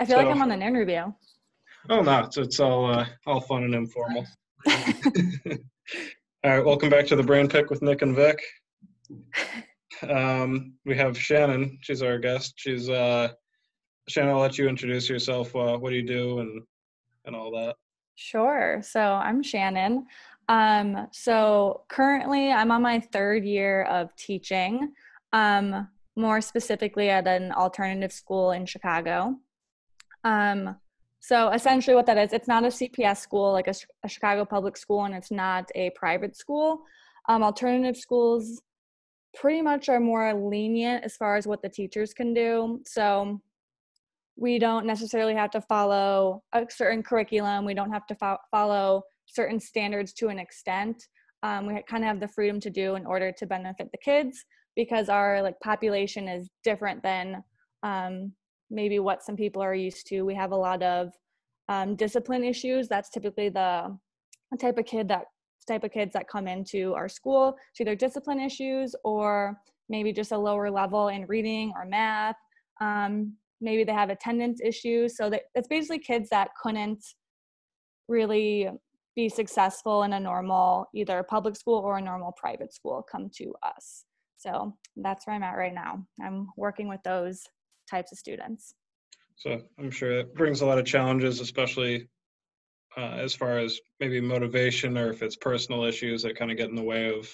I feel like So, I'm on an interview. oh no, it's all fun and informal. All right, welcome back to the Brain Pick with Nick and Vic. We have Shannon. She's our guest. Shannon. I'll let you introduce yourself. What do you do and all that. Sure. So I'm Shannon. So currently I'm on my third year of teaching, more specifically at an alternative school in Chicago. So essentially what that is, it's not a CPS school, like a Chicago public school, and it's not a private school. Alternative schools pretty much are more lenient as far as what the teachers can do. So we don't necessarily have to follow a certain curriculum. We don't have to follow certain standards to an extent. We kind of have the freedom to do in order to benefit the kids, because our population is different than maybe what some people are used to. We have a lot of discipline issues. That's typically the type of kids that come into our school. It's either discipline issues or maybe just a lower level in reading or math. Maybe they have attendance issues. So it's basically kids that couldn't really be successful in a normal, either public school or a normal private school, come to us. So that's where I'm at right now. I'm working with those types of students. So I'm sure it brings a lot of challenges, especially as far as maybe motivation, or if it's personal issues that kind of get in the way of,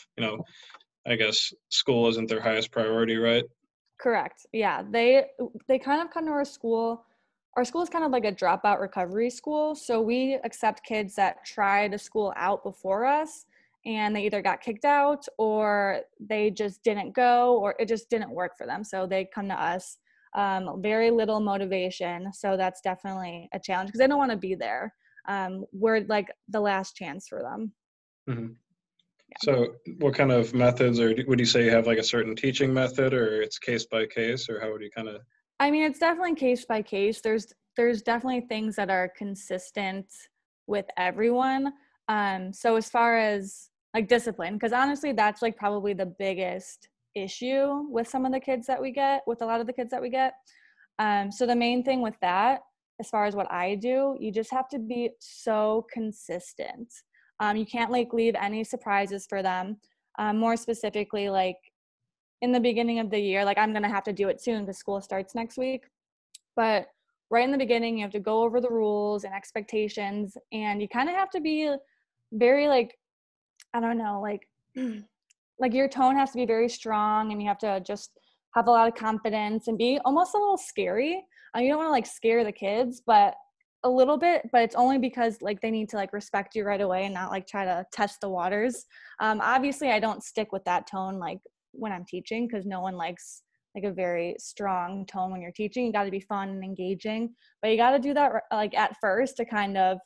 I guess school isn't their highest priority, right? Correct. Yeah. They kind of come to our school. Our school is kind of like a dropout recovery school. So we accept kids that tried a school out before us and they either got kicked out or they just didn't go, or it just didn't work for them. So they come to us. Very little motivation. So that's definitely a challenge because they don't want to be there. We're like the last chance for them. Mm-hmm. Yeah. So what kind of methods, or would you say you have like a certain teaching method, or it's case by case, or how would you kind of? I mean, it's definitely case by case. There's definitely things that are consistent with everyone. So as far as discipline, because honestly, that's probably the biggest issue with some of the kids that we get, with a lot of the kids that we get. So the main thing with that, as far as what I do, you just have to be so consistent. You can't leave any surprises for them. More specifically, in the beginning of the year, I'm going to have to do it soon because school starts next week. But right in the beginning, you have to go over the rules and expectations, and you kind of have to be very I don't know, your tone has to be very strong, and you have to just have a lot of confidence and be almost a little scary. You don't want to scare the kids, but a little bit, but it's only because they need to respect you right away and not try to test the waters. Obviously I don't stick with that tone when I'm teaching, because no one likes a very strong tone when you're teaching. You got to be fun and engaging, but you got to do that at first to kind of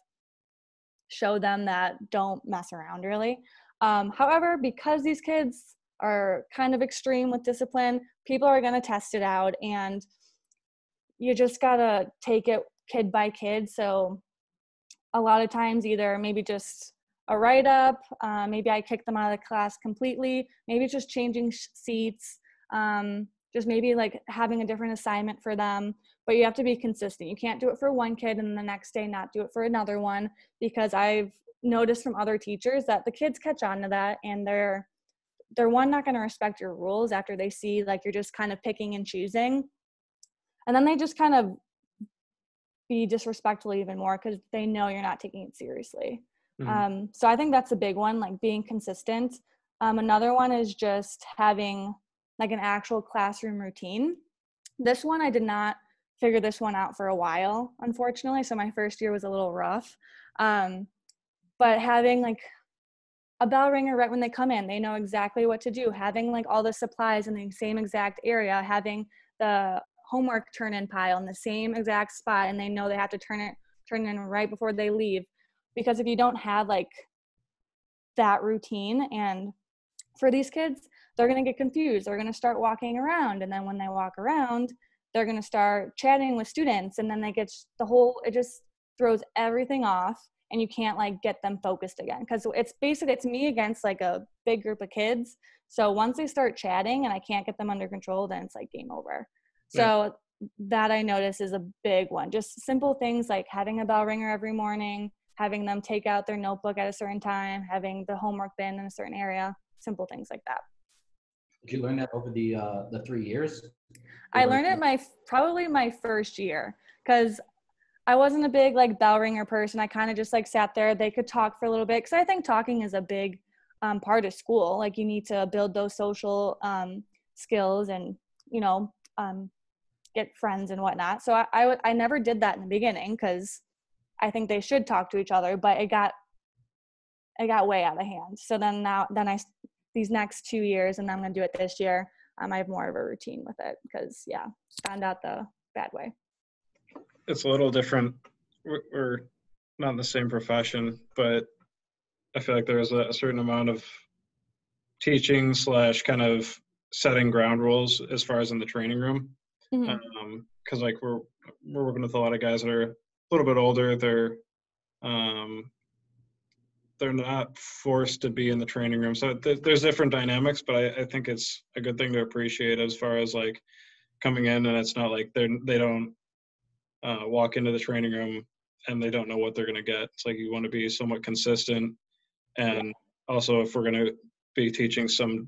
show them that don't mess around really. However, because these kids are kind of extreme with discipline, people are going to test it out, and you just got to take it kid by kid. So a lot of times either maybe just a write-up, maybe I kick them out of the class completely, maybe it's just changing seats, just maybe having a different assignment for them. But you have to be consistent. You can't do it for one kid and the next day not do it for another one, because I've noticed from other teachers that the kids catch on to that, and they're not going to respect your rules after they see you're just kind of picking and choosing, and then they just kind of be disrespectful even more because they know you're not taking it seriously. Mm-hmm. So I think that's a big one, being consistent. Another one is just having an actual classroom routine. This one, I did not figure this one out for a while, unfortunately. So my first year was a little rough. But having a bell ringer right when they come in, they know exactly what to do. Having all the supplies in the same exact area, having the homework turn-in pile in the same exact spot, and they know they have to turn in right before they leave. Because if you don't have that routine, and for these kids, they're going to get confused. They're going to start walking around, and then when they walk around, they're going to start chatting with students, and then it just throws everything off, and you can't get them focused again, because it's me against a big group of kids. So once they start chatting and I can't get them under control, then it's game over. So that I notice is a big one. Just simple things like having a bell ringer every morning, having them take out their notebook at a certain time, having the homework bin in a certain area, simple things like that. Did you learn that over the 3 years? I learned it probably my first year, because I wasn't a big like bell ringer person. I kind of just like sat there. They could talk for a little bit, because I think talking is a big part of school. Like you need to build those social skills and, you know, get friends and whatnot. So I never did that in the beginning, because I think they should talk to each other, but it got way out of hand. So then these next 2 years, and I'm going to do it this year, I have more of a routine with it, because found out the bad way. It's a little different. We're not in the same profession, but I feel like there's a certain amount of teaching / kind of setting ground rules as far as in the training room. Because like we're working with a lot of guys that are a little bit older. They're not forced to be in the training room, so there's different dynamics. But I think it's a good thing to appreciate as far as like coming in, and it's not like they don't walk into the training room and they don't know what they're going to get. It's like you want to be somewhat consistent, and also if we're going to be teaching some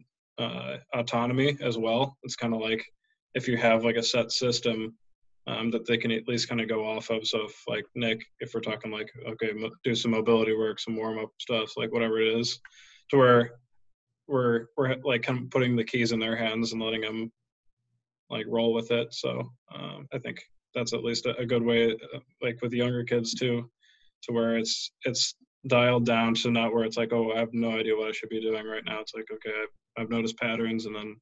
autonomy as well, it's kind of like if you have like a set system that they can at least kind of go off of. So if like Nick, if we're talking like, okay, do some mobility work, some warm up stuff, like whatever it is, to where we're like kind of putting the keys in their hands and letting them like roll with it. So I think that's at least a good way, like with the younger kids too, to where it's dialed down to not where it's like, oh, I have no idea what I should be doing right now. It's like, okay, I've noticed patterns, and then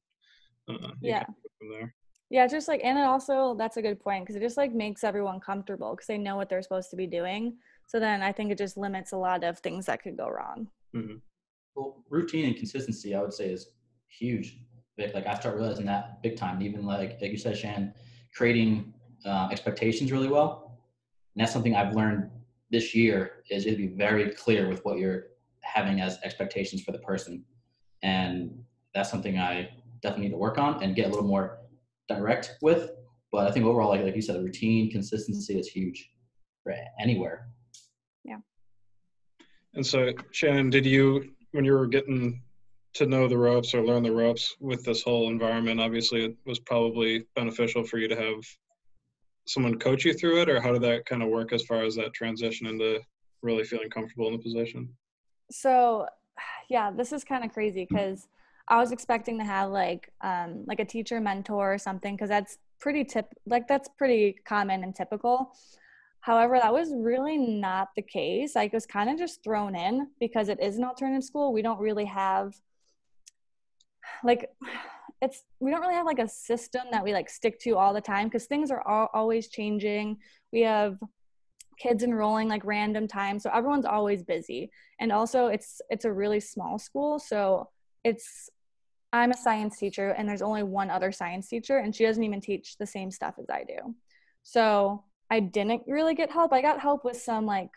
you can go from there. Yeah, just like, and it also, that's a good point, because it just like makes everyone comfortable because they know what they're supposed to be doing. So then I think it just limits a lot of things that could go wrong. Mm-hmm. Well, routine and consistency, I would say, is huge. Like I start realizing that big time. Even like you said, Shannon, creating expectations really well. And that's something I've learned this year, is to be very clear with what you're having as expectations for the person. And that's something I definitely need to work on and get a little more direct with. But I think overall, like you said, routine, consistency is huge for anywhere. Yeah. And so, Shannon, did you, when you were getting to know the ropes or learn the ropes with this whole environment, obviously it was probably beneficial for you to have someone coach you through it, or how did that kind of work as far as that transition into really feeling comfortable in the position? So, yeah, this is kind of crazy, because I was expecting to have like a teacher mentor or something, because that's that's pretty common and typical. However, that was really not the case. I was kind of just thrown in because it is an alternative school. We don't really have like a system that we like stick to all the time, because things are always changing. We have kids enrolling like random times, so everyone's always busy. And also it's a really small school, so I'm a science teacher and there's only one other science teacher, and she doesn't even teach the same stuff as I do. So I didn't really get help. I got help with some like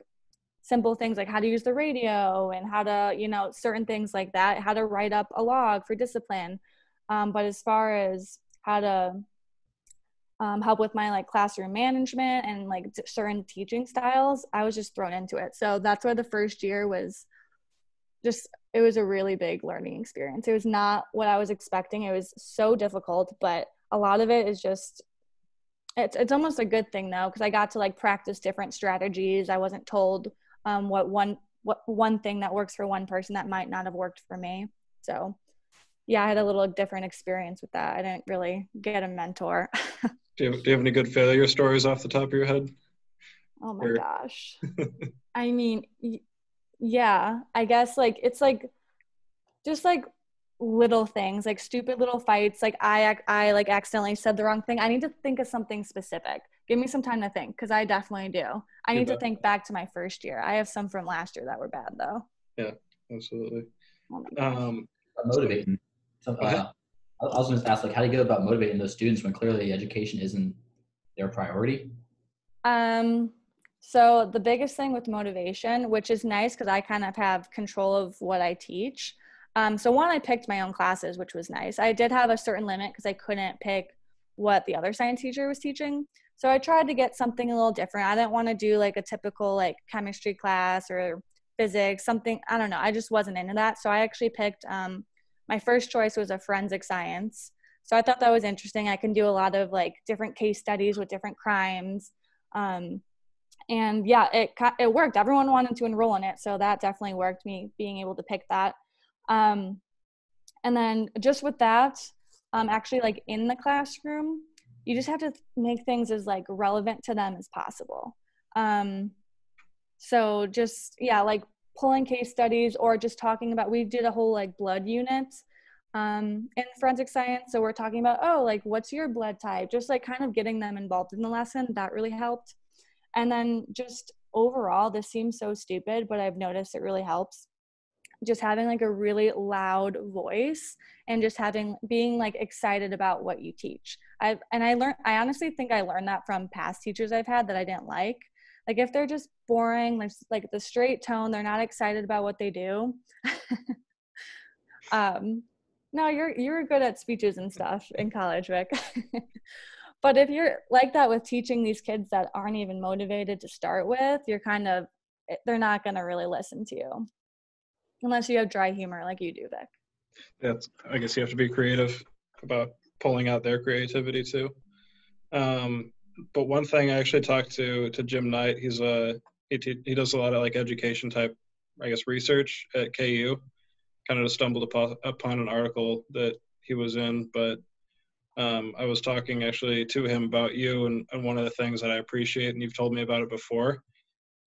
simple things like how to use the radio and how to, certain things like that, how to write up a log for discipline. But as far as how to help with my like classroom management and like certain teaching styles, I was just thrown into it. So that's why the first year was it was a really big learning experience. It was not what I was expecting. It was so difficult, but a lot of it is just, it's almost a good thing though, because I got to like practice different strategies. I wasn't told what one thing that works for one person that might not have worked for me. So yeah, I had a little different experience with that. I didn't really get a mentor. Do you have any good failure stories off the top of your head? Oh my gosh. I mean, yeah, I guess like it's like just like little things, like stupid little fights. Like I like accidentally said the wrong thing. I need to think of something specific. Give me some time to think, because I definitely do. I need to think back to my first year. I have some from last year that were bad though. Yeah, absolutely. Oh my gosh. Motivating. So, I was going to ask, like, how do you go about motivating those students when clearly education isn't their priority? So the biggest thing with motivation, which is nice because I kind of have control of what I teach. So one, I picked my own classes, which was nice. I did have a certain limit because I couldn't pick what the other science teacher was teaching. So I tried to get something a little different. I didn't want to do like a typical like chemistry class or physics, something, I don't know. I just wasn't into that. So I actually picked, my first choice was a forensic science. So I thought that was interesting. I can do a lot of like different case studies with different crimes. And yeah, it worked. Everyone wanted to enroll in it. So that definitely worked, me being able to pick that. And then just with that, actually like in the classroom, you just have to make things as like relevant to them as possible. So just, yeah, like pulling case studies or just talking about, we did a whole like blood unit in forensic science. So we're talking about, oh, like what's your blood type? Just like kind of getting them involved in the lesson. That really helped. And then just overall, this seems so stupid, but I've noticed it really helps. Just having like a really loud voice and just being like excited about what you teach. I honestly think I learned that from past teachers I've had that I didn't like. Like if they're just boring, like the straight tone, they're not excited about what they do. No, you're good at speeches and stuff in college, Vic. But if you're like that with teaching these kids that aren't even motivated to start with, they're not going to really listen to you unless you have dry humor like you do, Vic. I guess you have to be creative about pulling out their creativity too. But one thing, I actually talked to Jim Knight. He does a lot of like education type, I guess, research at KU. Kind of stumbled upon an article that he was in, but I was talking actually to him about you, and one of the things that I appreciate, and you've told me about it before,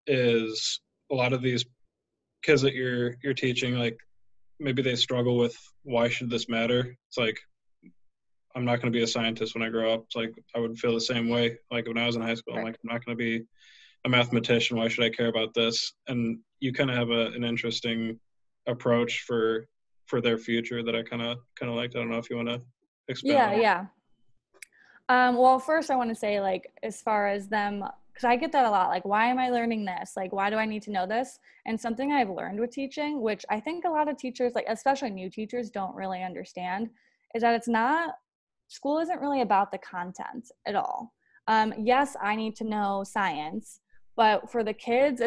is a lot of these kids that you're teaching, like maybe they struggle with, why should this matter? It's like, I'm not going to be a scientist when I grow up. It's like I would feel the same way. Like when I was in high school, I'm like, I'm not going to be a mathematician. Why should I care about this? And you kind of have an interesting approach for their future that I kind of liked. I don't know if you want to expand on. Yeah. Well, first I want to say, like, as far as them, because I get that a lot, like, why am I learning this? Like, why do I need to know this? And something I've learned with teaching, which I think a lot of teachers, like, especially new teachers, don't really understand, is that school isn't really about the content at all. Yes, I need to know science, but for the kids,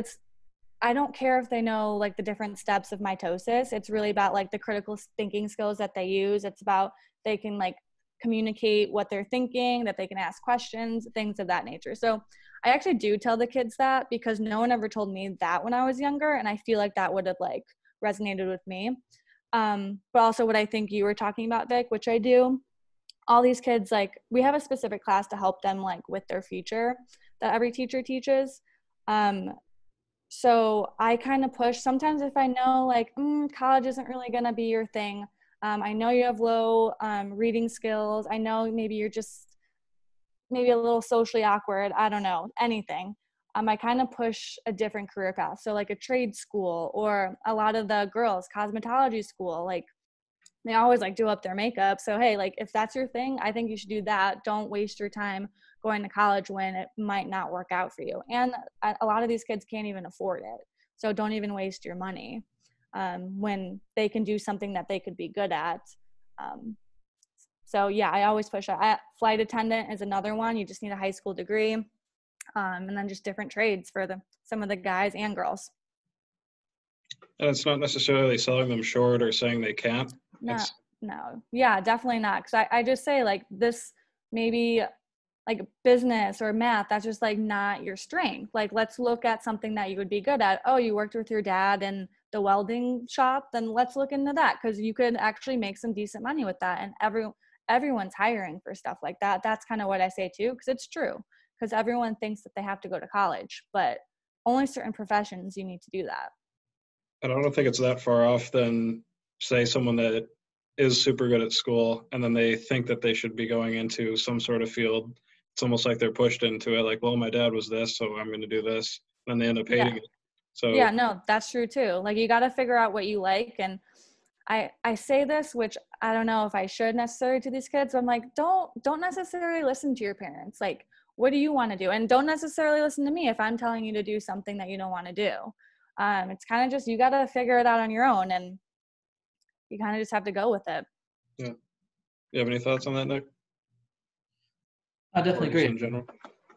I don't care if they know like the different steps of mitosis. It's really about like the critical thinking skills that they use. It's about they can like communicate what they're thinking, that they can ask questions, things of that nature. So I actually do tell the kids that because no one ever told me that when I was younger. And I feel like that would have like resonated with me. But also what I think you were talking about, Vic, which I do, all these kids, like we have a specific class to help them like with their future that every teacher teaches. So I kind of push sometimes if I know like college isn't really going to be your thing. I know you have low reading skills. I know maybe you're just maybe a little socially awkward. I don't know, anything. I kind of push a different career path. So like a trade school, or a lot of the girls, cosmetology school, like they always like do up their makeup. So, hey, like if that's your thing, I think you should do that. Don't waste your time going to college when it might not work out for you. And a lot of these kids can't even afford it. So don't even waste your money when they can do something that they could be good at. So yeah, I always push that. Flight attendant is another one. You just need a high school degree, and then just different trades for some of the guys and girls. And it's not necessarily selling them short or saying they can't. No. Yeah, definitely not. Because I just say like this, maybe like business or math, that's just like not your strength. Like let's look at something that you would be good at. Oh, you worked with your dad in the welding shop, then let's look into that, because you could actually make some decent money with that. And everyone's hiring for stuff like that. That's kind of what I say too, because it's true. Because everyone thinks that they have to go to college, but only certain professions you need to do that. And I don't think it's that far off than, say, someone that is super good at school and then they think that they should be going into some sort of field. It's almost like they're pushed into it, like, well, my dad was this, so I'm going to do this. And they end up hating it. So yeah, no, that's true too. Like you got to figure out what you like. And I say this, which I don't know if I should necessarily to these kids. I'm like, don't necessarily listen to your parents. Like, what do you want to do? And don't necessarily listen to me if I'm telling you to do something that you don't want to do. It's kind of just, you got to figure it out on your own, and you kind of just have to go with it. Yeah. You have any thoughts on that, Nick? I definitely or just agree. in general?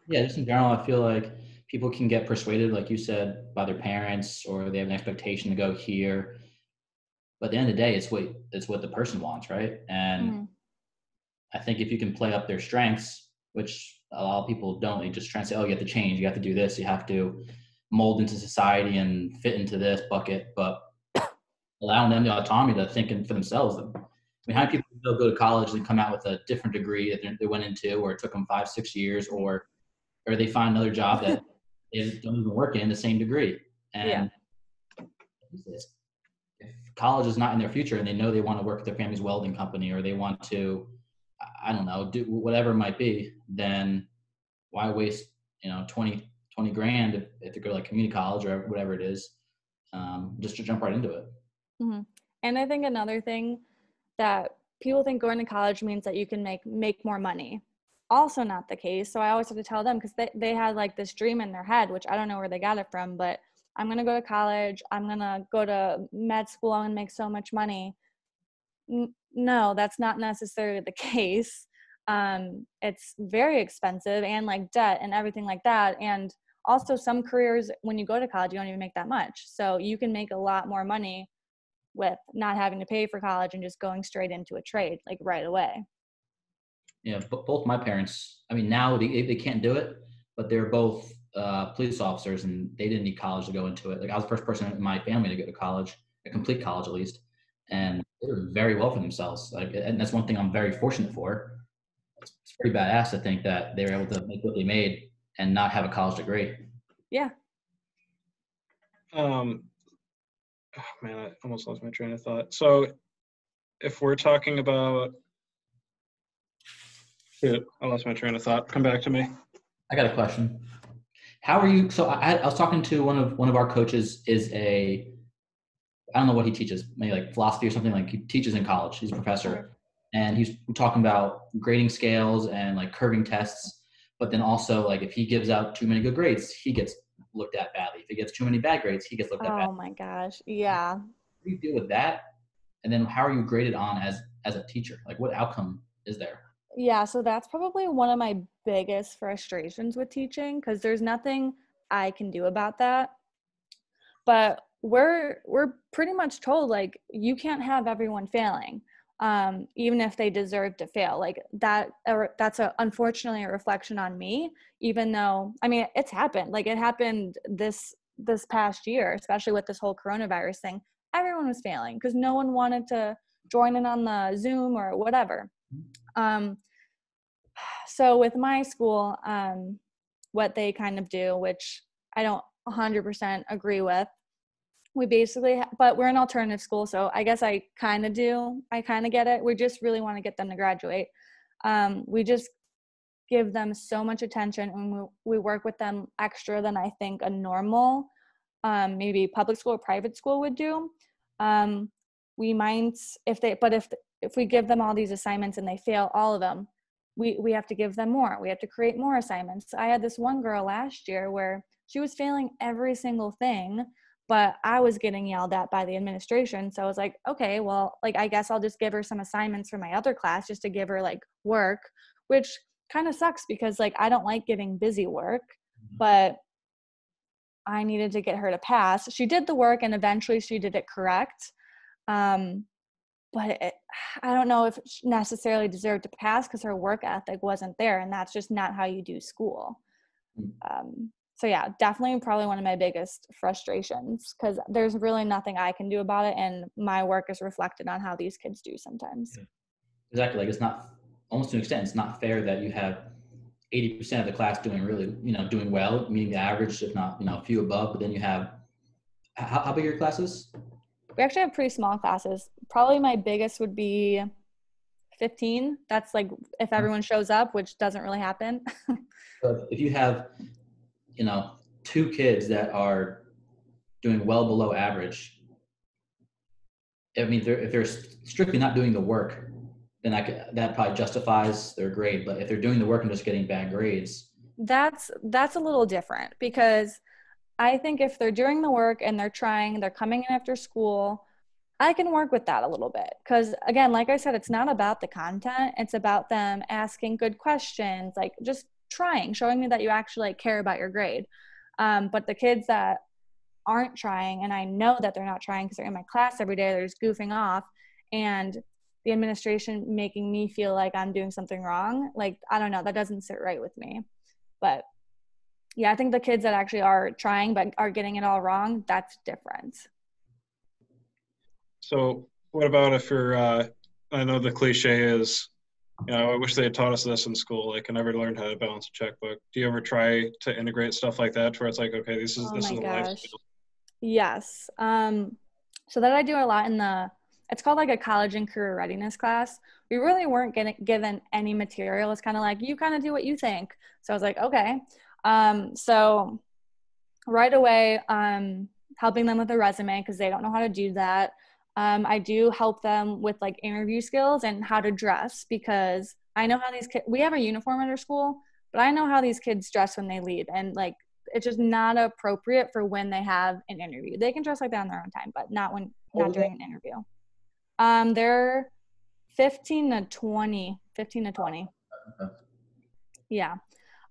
Yeah, just in general, I feel like people can get persuaded, like you said, by their parents, or they have an expectation to go here. But at the end of the day, it's what the person wants, right? And Mm-hmm. I think if you can play up their strengths, which a lot of people don't, they just try and say, "Oh, you have to change, you have to do this, you have to mold into society and fit into this bucket," but allowing them the autonomy to think for themselves. I mean, how many people still go to college and come out with a different degree that they went into, or it took them 5, 6 years, or they find another job that they don't even work in the same degree. Yeah. And if college is not in their future and they know they want to work at their family's welding company, or they want to, I don't know, do whatever it might be, then why waste, 20 grand if they go to like community college or whatever it is, just to jump right into it. Mm-hmm. And I think another thing that people think going to college means that you can make more money. Also not the case. So I always have to tell them, because they had like this dream in their head, which I don't know where they got it from, but I'm going to go to college. I'm going to go to med school and make so much money. No, that's not necessarily the case. It's very expensive, and like debt and everything like that. And also some careers, when you go to college, you don't even make that much. So you can make a lot more money with not having to pay for college and just going straight into a trade like right away. Yeah, both my parents, I mean, now they can't do it, but they're both police officers, and they didn't need college to go into it. Like, I was the first person in my family to go to college, a complete college at least, and they were very well for themselves. Like, and that's one thing I'm very fortunate for. It's pretty badass to think that they were able to make what they made and not have a college degree. Yeah. Oh man, I almost lost my train of thought. So if we're talking about, shoot, I lost my train of thought. Come back to me. I got a question. How are you? So I was talking to one of our coaches. I don't know what he teaches, maybe like philosophy or something. Like, he teaches in college. He's a professor, and he's talking about grading scales and like curving tests. But then also, like, if he gives out too many good grades, he gets looked at badly. If he gets too many bad grades, he gets looked at badly. Oh my gosh. Yeah. How do you deal with that? And then how are you graded on as a teacher? Like, what outcome is there? Yeah, so that's probably one of my biggest frustrations with teaching, because there's nothing I can do about that. But we're pretty much told, like, you can't have everyone failing, even if they deserve to fail. Like that, or that's unfortunately a reflection on me. Even though, I mean, it's happened. Like, it happened this past year, especially with this whole coronavirus thing. Everyone was failing because no one wanted to join in on the Zoom or whatever. So with my school, what they kind of do, which I don't 100% agree with, we basically, but we're an alternative school, so I guess I kind of get it. We just really want to get them to graduate. We just give them so much attention, and we work with them extra than I think a normal, maybe public school or private school would do. We might, if we give them all these assignments and they fail all of them, we have to give them more. We have to create more assignments. I had this one girl last year where she was failing every single thing, but I was getting yelled at by the administration. So I was like, okay, well, like, I guess I'll just give her some assignments for my other class just to give her like work, which kind of sucks because like I don't like giving busy work, but I needed to get her to pass. She did the work and eventually she did it correct. But I don't know if she necessarily deserved to pass because her work ethic wasn't there, and that's just not how you do school. So yeah, definitely probably one of my biggest frustrations, because there's really nothing I can do about it, and my work is reflected on how these kids do sometimes. Yeah. Exactly. Like, it's not, almost to an extent, it's not fair that you have 80% of the class doing really, doing well, meaning the average, if not, a few above, but then you have, how big are your classes? We actually have pretty small classes. Probably my biggest would be 15. That's like if everyone shows up, which doesn't really happen. But if you have, 2 kids that are doing well below average, I mean, if they're strictly not doing the work, then that probably justifies their grade. But if they're doing the work and just getting bad grades, that's a little different, because I think if they're doing the work and they're trying, they're coming in after school, I can work with that a little bit because, again, like I said, it's not about the content. It's about them asking good questions, like just trying, showing me that you actually like care about your grade. But the kids that aren't trying, and I know that they're not trying because they're in my class every day, they're just goofing off, and the administration making me feel like I'm doing something wrong. Like, I don't know, that doesn't sit right with me. But yeah, I think the kids that actually are trying but are getting it all wrong, that's different. So what about if you're, I know the cliche is, I wish they had taught us this in school. Like, I never learned how to balance a checkbook. Do you ever try to integrate stuff like that where it's like, okay, this is Oh this my is a life gosh. skill? Yes. So that I do a lot in it's called like a college and career readiness class. We really weren't getting given any material. It's kind of like, you kind of do what you think. So I was like, okay. So right away, helping them with a resume because they don't know how to do that. I do help them with like interview skills and how to dress because I know how these kids, we have a uniform at our school, but I know how these kids dress when they leave. And like, it's just not appropriate for when they have an interview. They can dress like that on their own time, but not during an interview. They're 15 to 20, 15 to 20. Yeah.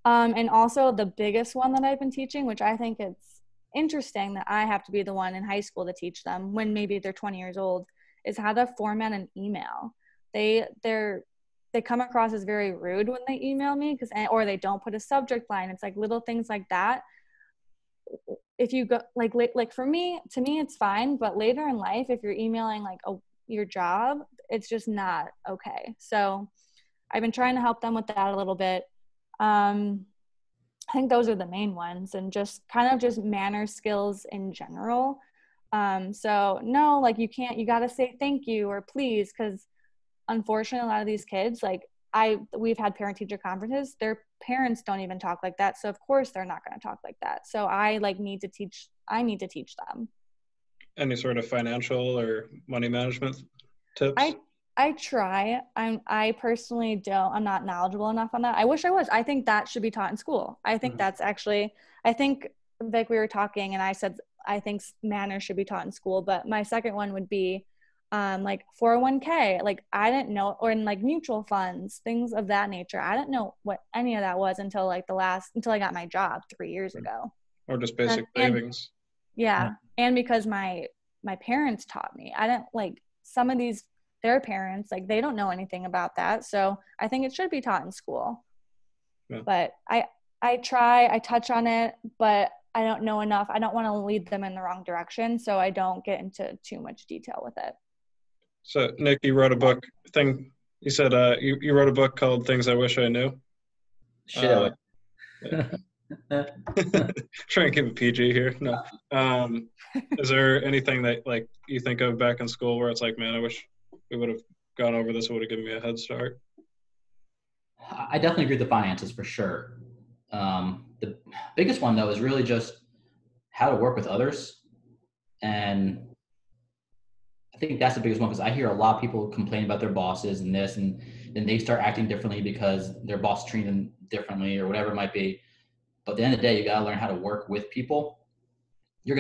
And also the biggest one that I've been teaching, which I think it's interesting that I have to be the one in high school to teach them when maybe they're 20 years old, is how to format an email. They come across as very rude when they email me or they don't put a subject line. It's like little things like that. If you go like for me, to me, it's fine. But later in life, if you're emailing like your job, it's just not okay. So I've been trying to help them with that a little bit. I think those are the main ones, and just kind of just manner skills in general. So no, like you got to say thank you or please, because unfortunately, a lot of these kids, like we've had parent teacher conferences, their parents don't even talk like that. So of course they're not going to talk like that. So I need to teach them. Any sort of financial or money management tips? I try. I personally don't. I'm not knowledgeable enough on that. I wish I was. I think that should be taught in school. I think that's actually. I think like we were talking, and I said I think manners should be taught in school. But my second one would be, like 401k. Like I didn't know, or in like mutual funds, things of that nature. I didn't know what any of that was until I got my job 3 years ago. Or just basic savings. Yeah, and because my parents taught me. I didn't like some of these. Their parents, like they don't know anything about that. So I think it should be taught in school. Yeah. But I touch on it, but I don't know enough. I don't want to lead them in the wrong direction. So I don't get into too much detail with it. So Nick, you wrote a book you said you wrote a book called Things I Wish I Knew. Shit. Try and keep it PG here. No. Is there anything that like you think of back in school where it's like, man, I wish we would have gone over this, would have given me a head start? I definitely agree with the finances for sure. The biggest one though is really just how to work with others. And I think that's the biggest one because I hear a lot of people complain about their bosses and this, and then they start acting differently because their boss treated them differently or whatever it might be. But at the end of the day, you got to learn how to work with people. You're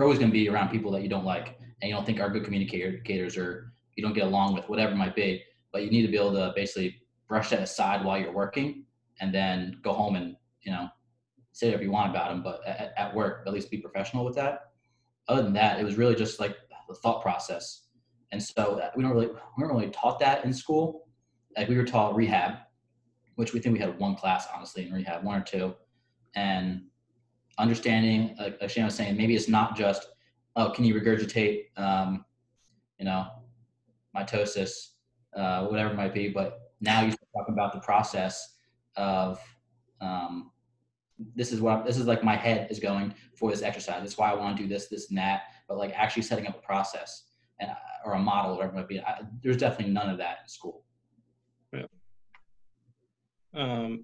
always going to be around people that you don't like and you don't think are good communicators or you don't get along with, whatever it might be. But you need to be able to basically brush that aside while you're working and then go home and, say whatever you want about them. But at work, at least be professional with that. Other than that, it was really just like the thought process. And so we weren't really taught that in school. Like we were taught rehab, which we think we had one class, honestly, in rehab, one or two. And understanding, like Shannon was saying, maybe it's not just, oh, can you regurgitate, mitosis, whatever it might be. But now you start talking about the process of this is like my head is going for this exercise. That's why I want to do this, and that. But like actually setting up a process or a model, or whatever it might be. There's definitely none of that in school. Yeah.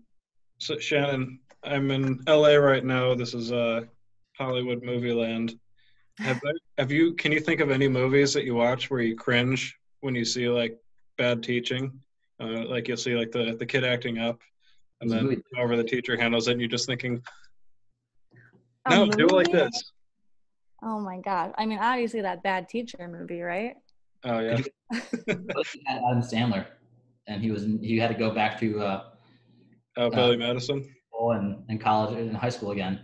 So Shannon, I'm in LA right now. This is Hollywood movie land. Can you think of any movies that you watch where you cringe when you see like bad teaching? Like you'll see like the kid acting up and then however the teacher handles it and you're just thinking, no, do it like this. Oh my God. I mean, obviously that Bad Teacher movie, right? Oh yeah. Could you what if you had Adam Sandler and he had to go back to Oh, Billy Madison. school and college and high school again?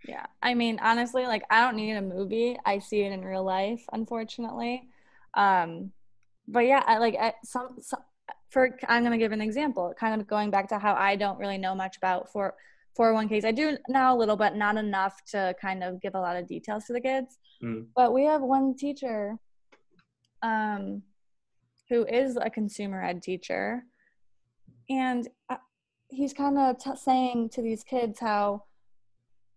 Yeah. I mean, honestly, like I don't need a movie. I see it in real life, unfortunately. But yeah, I like some for I'm gonna give an example, kind of going back to how I don't really know much about 401ks. I do know a little, but not enough to kind of give a lot of details to the kids. But we have one teacher who is a consumer ed teacher, and he's kind of saying to these kids how,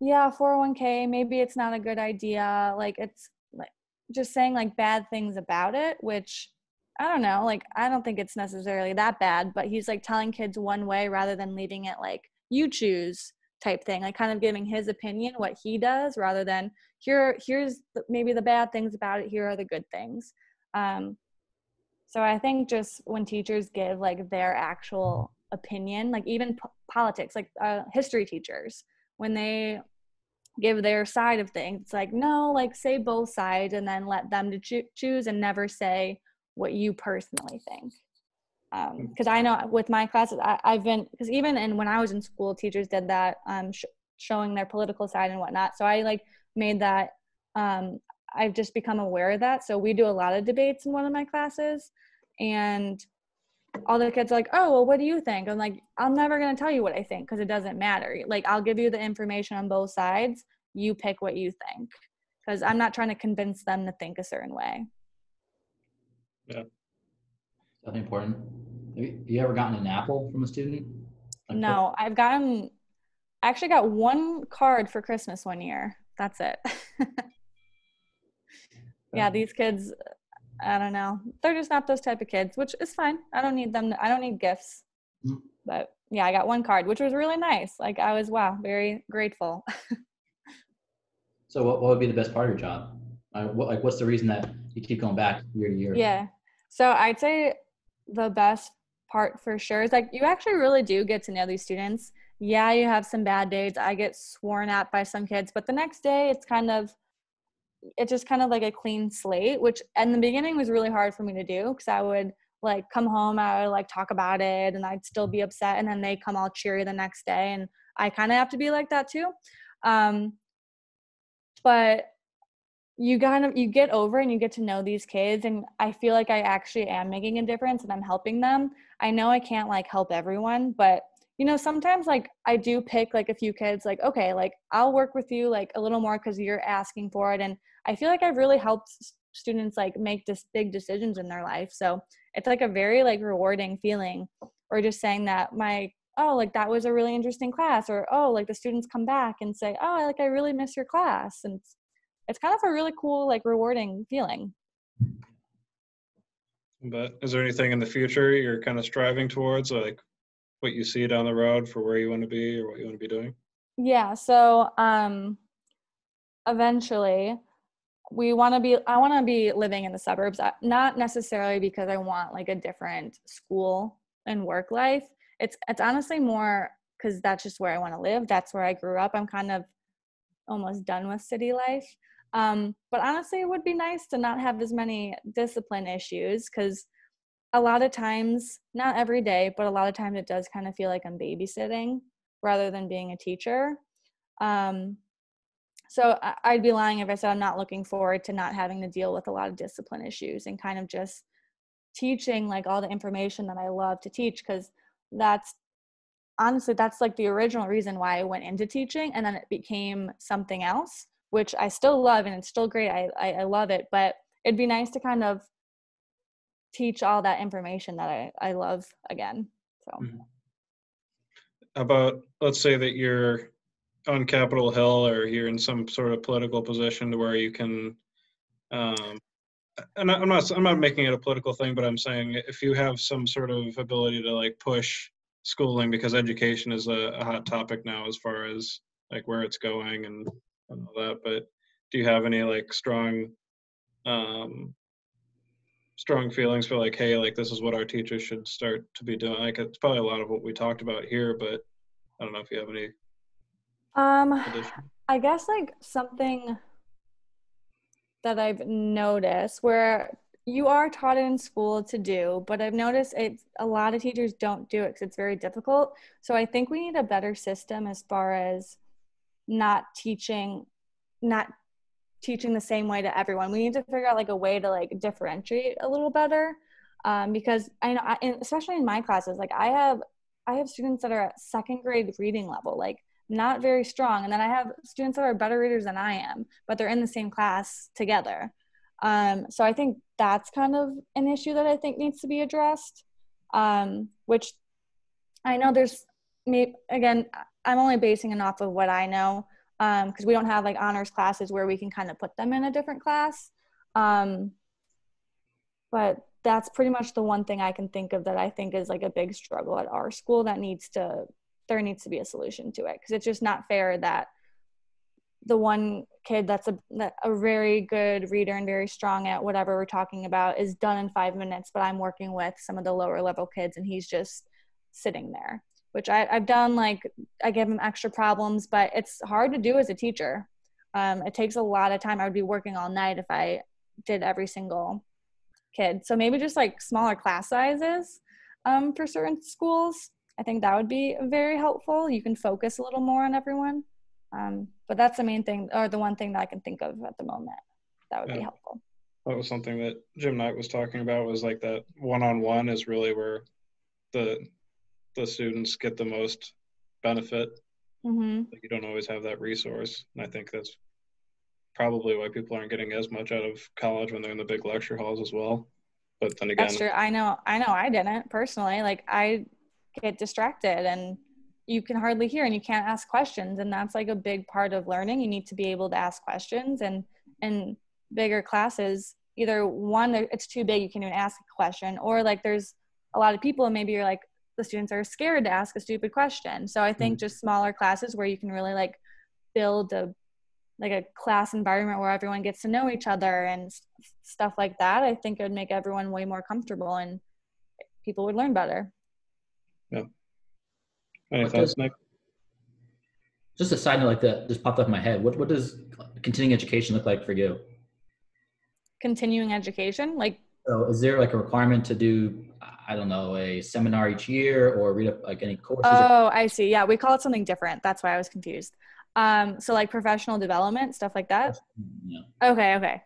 yeah, 401k, maybe it's not a good idea. Like it's like just saying like bad things about it, which I don't know, like I don't think it's necessarily that bad, but he's like telling kids one way rather than leaving it like you choose type thing, like kind of giving his opinion, what he does, rather than here's maybe the bad things about it, here are the good things. So I think just when teachers give like their actual opinion, like even politics, like history teachers, when they give their side of things, it's like, no, like say both sides and then let them to choose and never say what you personally think. Because I know with my classes, I've been, because even when I was in school, teachers did that, showing their political side and whatnot. So I like made that, I've just become aware of that. So we do a lot of debates in one of my classes, and all the kids are like, oh, well, what do you think? I'm like, I'm never going to tell you what I think because it doesn't matter. Like, I'll give you the information on both sides. You pick what you think, because I'm not trying to convince them to think a certain way. Yeah. Something important. Have you ever gotten an apple from a student? Like, No, I actually got one card for Christmas one year. That's it. Yeah, these kids, I don't know. They're just not those type of kids, which is fine. I don't need them. I don't need gifts. Mhm. But yeah, I got one card, which was really nice. Like I was, wow, very grateful. So what would be the best part of your job? What's the reason that you keep going back year to year? Yeah. So I'd say the best part for sure is like you actually really do get to know these students. Yeah, you have some bad days. I get sworn at by some kids, but the next day it's just kind of like a clean slate, which in the beginning was really hard for me to do because I would like come home, I would like talk about it and I'd still be upset, and then they come all cheery the next day, and I kind of have to be like that too. But you get over and you get to know these kids, and I feel like I actually am making a difference and I'm helping them. I know I can't like help everyone, but sometimes like I do pick like a few kids, like, okay, like I'll work with you like a little more because you're asking for it. And I feel like I've really helped students like make this big decisions in their life. So it's like a very like rewarding feeling, or just saying that like that was a really interesting class, or oh, like the students come back and say, oh, like I really miss your class. And it's kind of a really cool, like rewarding feeling. But is there anything in the future you're kind of striving towards, like what you see down the road for where you want to be or what you want to be doing? Yeah. So eventually I want to be living in the suburbs, not necessarily because I want like a different school and work life. It's honestly more because that's just where I want to live. That's where I grew up. I'm kind of almost done with city life. But honestly, it would be nice to not have as many discipline issues, because a lot of times, not every day, but a lot of times it does kind of feel like I'm babysitting rather than being a teacher. So I'd be lying if I said I'm not looking forward to not having to deal with a lot of discipline issues and kind of just teaching like all the information that I love to teach, because that's like the original reason why I went into teaching, and then it became something else, which I still love and it's still great. I love it, but it'd be nice to kind of teach all that information that I love again. So How about, let's say that you're on Capitol Hill or you're in some sort of political position to where you can, and I'm not making it a political thing, but I'm saying if you have some sort of ability to like push schooling, because education is a hot topic now as far as like where it's going and all that. But do you have any like um, strong feelings for like, hey, like this is what our teachers should start to be doing? Like it's probably a lot of what we talked about here, but I don't know if you have any additional. I guess like something that I've noticed where you are taught it in school to do, but I've noticed a lot of teachers don't do it because it's very difficult. So I think we need a better system as far as not teaching not teaching the same way to everyone. We need to figure out like a way to like differentiate a little better, because I know, especially in my classes, like I have students that are at second grade reading level, like not very strong, and then I have students that are better readers than I am, but they're in the same class together. So I think that's kind of an issue that I think needs to be addressed, which I know there's, again, I'm only basing it off of what I know, because we don't have like honors classes where we can kind of put them in a different class. But that's pretty much the one thing I can think of that I think is like a big struggle at our school that there needs to be a solution to it, because it's just not fair that the one kid that's a very good reader and very strong at whatever we're talking about is done in 5 minutes, but I'm working with some of the lower level kids and he's just sitting there, which I've done. Like, I give him extra problems, but it's hard to do as a teacher. It takes a lot of time. I would be working all night if I did every single kid. So maybe just like smaller class sizes for certain schools. I think that would be very helpful. You can focus a little more on everyone. But that's the main thing, or the one thing that I can think of at the moment that would be helpful. That was something that Jim Knight was talking about, was like that one-on-one is really where the students get the most benefit. Like, you don't always have that resource. And I think that's probably why people aren't getting as much out of college when they're in the big lecture halls as well. But then again, that's true. I know I didn't personally. Like, I get distracted and you can hardly hear and you can't ask questions, and that's like a big part of learning. You need to be able to ask questions, and in bigger classes, either one, it's too big, you can't even ask a question, or like there's a lot of people and maybe you're like, the students are scared to ask a stupid question. So I think just smaller classes where you can really like build a class environment where everyone gets to know each other and stuff like that, I think it would make everyone way more comfortable and people would learn better. Yeah. Any thoughts, Nick? Just a side note like that just popped up in my head. What does continuing education look like for you? Continuing education? Like, so is there like a requirement to do, I don't know, a seminar each year or read up like any courses? Oh, I see. Yeah, we call it something different. That's why I was confused. So like professional development, stuff like that? Yeah. Okay.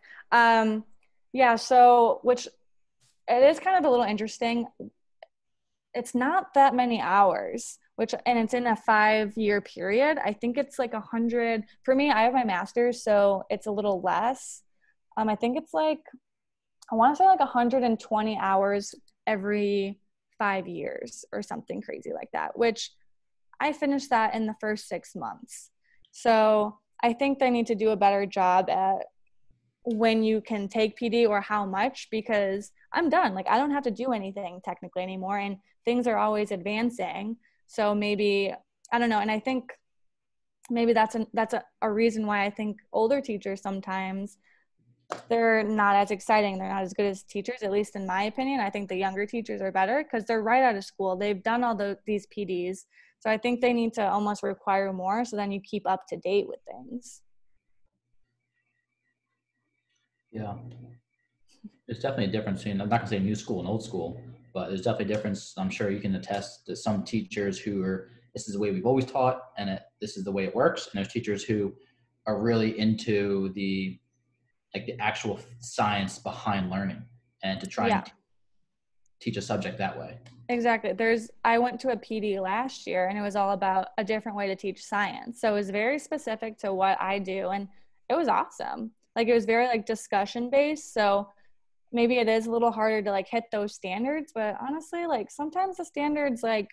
Yeah, so which it is kind of a little interesting. It's not that many hours, and it's in a 5-year period. I think it's like 100. For me, I have my master's, so it's a little less. I think it's like, I want to say like 120 hours every 5 years or something crazy like that, which I finished that in the first 6 months. So I think they need to do a better job at when you can take PD or how much, because I'm done. Like, I don't have to do anything technically anymore, and things are always advancing. So maybe, I don't know. And I think maybe that's a reason why I think older teachers sometimes, they're not as exciting. They're not as good as teachers, at least in my opinion. I think the younger teachers are better because they're right out of school. They've done all these PDs. So I think they need to almost require more, so then you keep up to date with things. Yeah. There's definitely a difference between, I'm not gonna say new school and old school, but there's definitely a difference. I'm sure you can attest to some teachers who are, this is the way we've always taught and this is the way it works. And there's teachers who are really into the actual science behind learning and to try and teach a subject that way. Exactly. I went to a PD last year and it was all about a different way to teach science. So it was very specific to what I do, and it was awesome. Like, it was very like discussion based. So maybe it is a little harder to like hit those standards, but honestly, like sometimes the standards like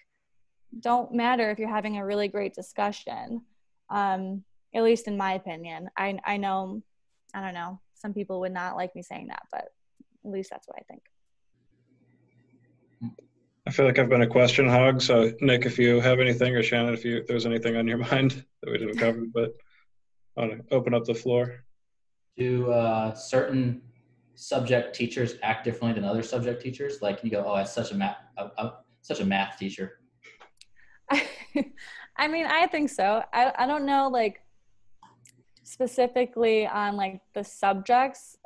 don't matter if you're having a really great discussion. At least in my opinion. I know, I don't know, some people would not like me saying that, but at least that's what I think. I feel like I've been a question hog. So Nick, if you have anything, or Shannon, if there's anything on your mind that we didn't cover, but I want to open up the floor. Do certain subject teachers act differently than other subject teachers? Like, you go, oh, that's such a math teacher. I mean, I think so. I don't know, like specifically on like the subjects.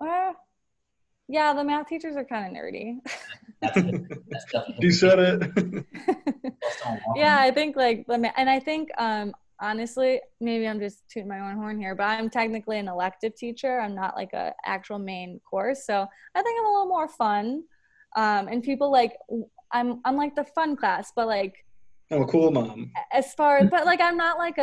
Yeah, the math teachers are kind of nerdy. That's definitely You said it. Yeah, I think like and I think honestly, maybe I'm just tooting my own horn here, but I'm technically an elective teacher. I'm not like a actual main course, so I think I'm a little more fun. And people like I'm like the fun class, but like I'm a cool mom. as far but like I'm not like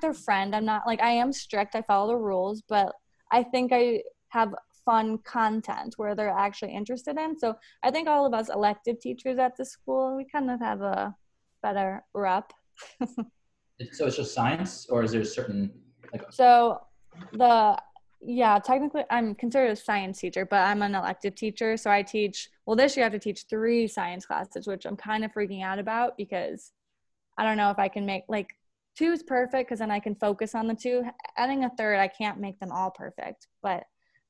their friend. I'm not like I am strict. I follow the rules, but I think I have fun content where they're actually interested in. So I think all of us elective teachers at the school, we kind of have a better rep. So it's just science, or is there a certain like? So yeah, technically I'm considered a science teacher, but I'm an elective teacher. So I teach, well, this year I have to teach 3 science classes, which I'm kind of freaking out about because I don't know if I can make like 2 is perfect because then I can focus on the 2. Adding a 3rd, I can't make them all perfect, but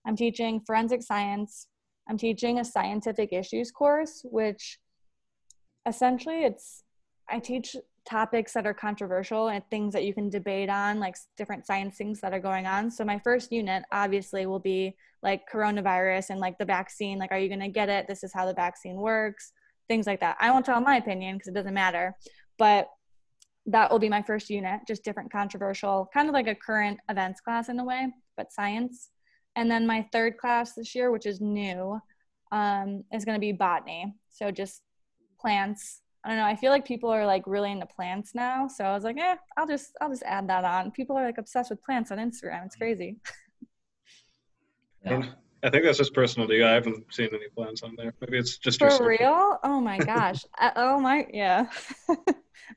I'm teaching forensic science. I'm teaching a scientific issues course, which essentially I teach topics that are controversial and things that you can debate on, like different science things that are going on. So my first unit obviously will be like coronavirus and like the vaccine, like, are you going to get it? This is how the vaccine works, things like that. I won't tell my opinion because it doesn't matter, but that will be my first unit, just different controversial, kind of like a current events class in a way, but science. And then my 3rd class this year, which is new, is going to be botany. So just plants. I don't know. I feel like people are like really into plants now. So I was like, I'll just add that on. People are like obsessed with plants on Instagram. It's crazy. Yeah. I think that's just personal to you. I haven't seen any plants on there. Maybe it's just for real. Oh my gosh. Yeah.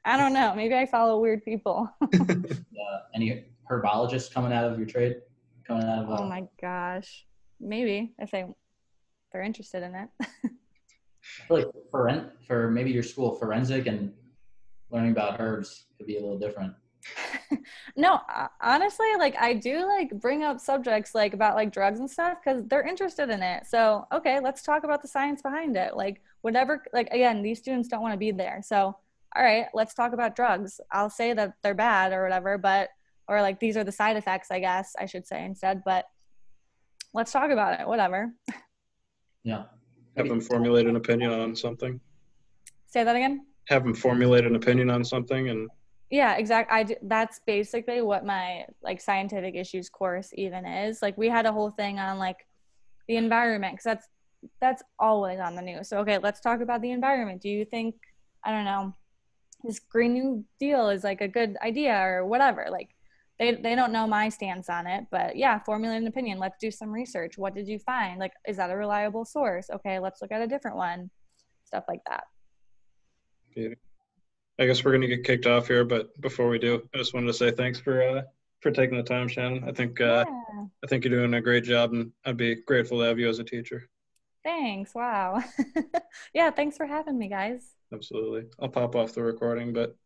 I don't know. Maybe I follow weird people. Any herbologists coming out of your trade? Coming out of? Oh my gosh. Maybe if they're interested in it. I feel like for maybe your school, forensic and learning about herbs could be a little different. No, honestly, like I do like bring up subjects like about like drugs and stuff because they're interested in it. So, okay, let's talk about the science behind it. Like whatever, like again, these students don't want to be there. So, all right, let's talk about drugs. I'll say that they're bad or whatever, or like these are the side effects, I guess I should say instead, but let's talk about it, whatever. Yeah. Have them formulate an opinion on something. Say that again? Have them formulate an opinion on something and yeah, exactly. That's basically what my like scientific issues course even is. Like we had a whole thing on like the environment because that's always on the news. So okay, let's talk about the environment. Do you think, I don't know, this Green New Deal is like a good idea or whatever? Like they don't know my stance on it, but yeah, formulate an opinion. Let's do some research. What did you find? Like, is that a reliable source? Okay, let's look at a different one. Stuff like that. I guess we're going to get kicked off here, but before we do, I just wanted to say thanks for taking the time, Shannon. I think you're doing a great job, and I'd be grateful to have you as a teacher. Thanks. Wow. Yeah, thanks for having me, guys. Absolutely. I'll pop off the recording, but